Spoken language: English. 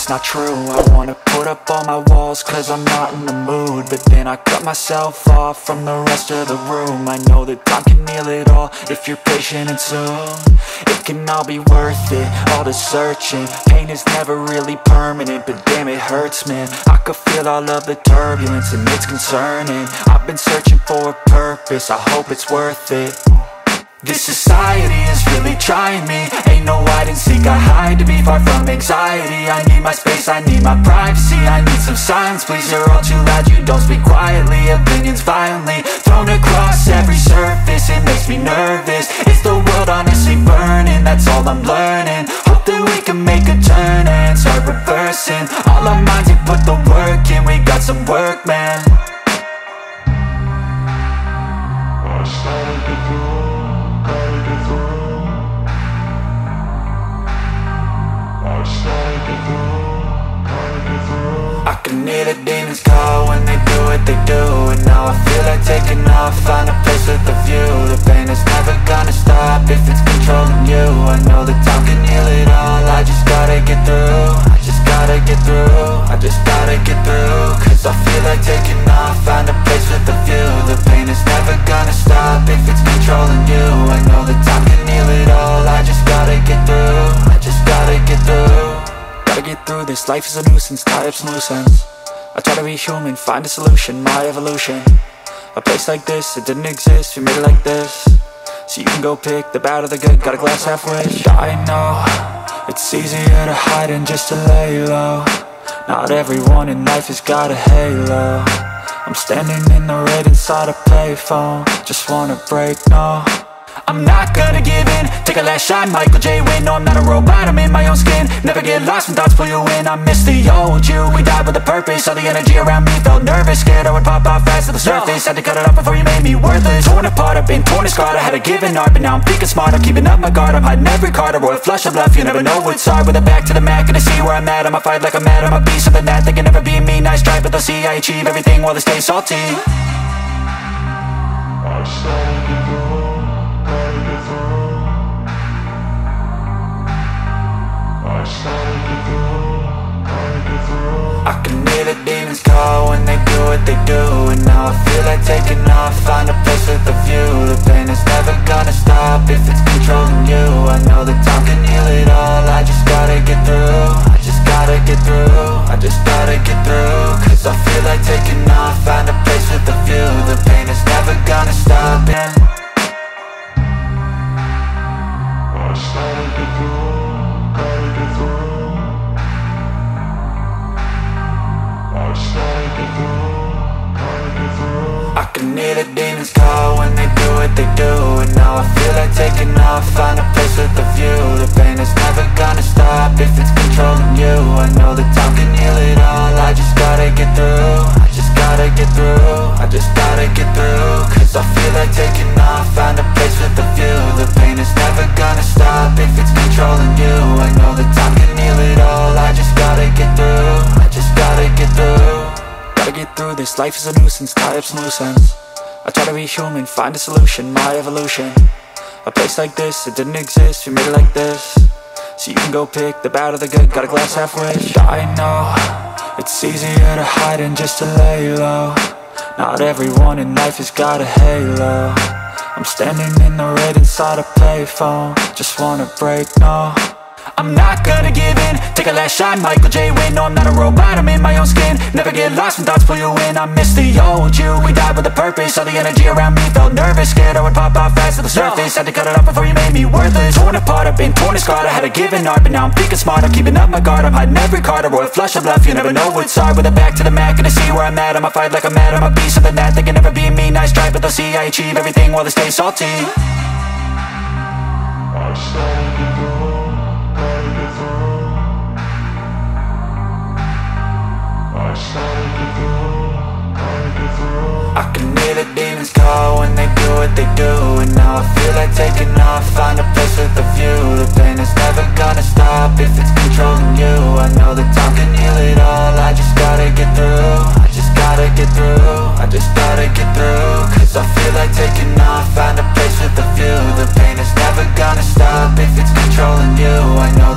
it's not true. I wanna put up all my walls cause I'm not in the mood, but then I cut myself off from the rest of the room. I know that time can heal it all if you're patient and soon it can all be worth it, all the searching. Pain is never really permanent, but damn it hurts, man. I could feel all of the turbulence and it's concerning. I've been searching for a purpose, I hope it's worth it. This society is really trying me. Ain't no hide and seek, I hide to be far from anxiety. I need my space, I need my privacy, I need some silence, please. You're all too loud, you don't speak quietly. Opinions violently thrown across every surface, it makes me nervous. Is the world honestly burning? That's all I'm learning. Hope that we can make a turn and start reversing all our minds and put the work in. We got some work, man. I started to do. I can hear the demons call when they do what they do, and now I feel like taking off, find a place with a view. The pain is never gonna stop if it's controlling you. I know that time can heal it all, I just gotta get through. I just gotta get through, I just gotta get through. Cause I feel like taking off, find a place with a view. The pain is never gonna stop if it's controlling you. I know that time can heal it all, I just gotta get through. I just gotta get through. Gotta get through this, life is a nuisance, tie up some loose ends. I try to be human, find a solution, my evolution. A place like this, it didn't exist, we made it like this. So you can go pick the bad or the good, got a glass halfway. I know, it's easier to hide than just to lay low. Not everyone in life has got a halo. I'm standing in the red inside a payphone, just wanna break, no. I'm not gonna give in, take a last shot, Michael J. Win. No, I'm not a robot, I'm in my own skin. Never get lost when thoughts pull you in. I miss the old you, we died with a purpose. All the energy around me felt nervous, scared I would pop out fast to the surface. Had to cut it off before you made me worthless. Torn apart, I've been torn and scarred. I had a given art, but now I'm thinking smart. I'm keeping up my guard, I'm hiding every card. A royal flush of love, you never know what's hard. With a back to the mat, gonna see where I'm at. I'ma fight like I'm mad, I'ma be something that they can never be me. Nice try, but they'll see I achieve everything while they stay salty. I started to go. I can hear the demons call when they do what they do, and now I feel like taking off, find a place with a view. The pain is never gonna stop if it's controlling you. I know that time can heal it all, I just gotta get through. I just gotta get through, I just gotta get through. Cause I feel like taking off, find a place with a view. The pain is never gonna stop, yeah. I started to do. I can hear the demons call when they do what they do, and now I feel like taking off, find a place with a view. The pain is never gonna stop if it's controlling you. I know that time can heal it all, I just gotta get through. I just gotta get through, I just gotta get through. Cause I feel like taking off, find a place with a view. The pain is never gonna stop if it's controlling you. I know that time can heal it all, I just gotta get through. I just gotta get through. Gotta get through this, life is a nuisance, tie up some loose ends. I try to be human, find a solution, my evolution. A place like this, it didn't exist, we made it like this. So you can go pick the bad or the good, got a glass halfway. I know, it's easier to hide than just to lay low. Not everyone in life has got a halo. I'm standing in the red inside a payphone, just wanna break, no. I'm not gonna give in, take a last shot, Michael J. Win. No, I'm not a robot, I'm in my own skin. Never get lost when thoughts pull you in. I miss the old you, we died with a purpose. All the energy around me felt nervous, scared I would pop out fast to the surface. Had to cut it off before you made me worthless. Torn apart, I've been torn and scarred. I had a given art, but now I'm thinking smart. I'm keeping up my guard, I'm hiding every card. A royal flush of love, you never know what's hard. With a back to the mat, gonna see where I'm at. I'ma fight like I'm mad, I'ma be something that they can never be me. Nice try, but they'll see I achieve everything while they stay salty. I started to go. I can hear the demons call when they do what they do, and now I feel like taking off, find a place with a view. The pain is never gonna stop if it's controlling you. I know that time can heal it all, I just gotta get through. I just gotta get through, I just gotta get through. Cause I feel like taking off, find a place with a view. The pain is never gonna stop if it's controlling you. I know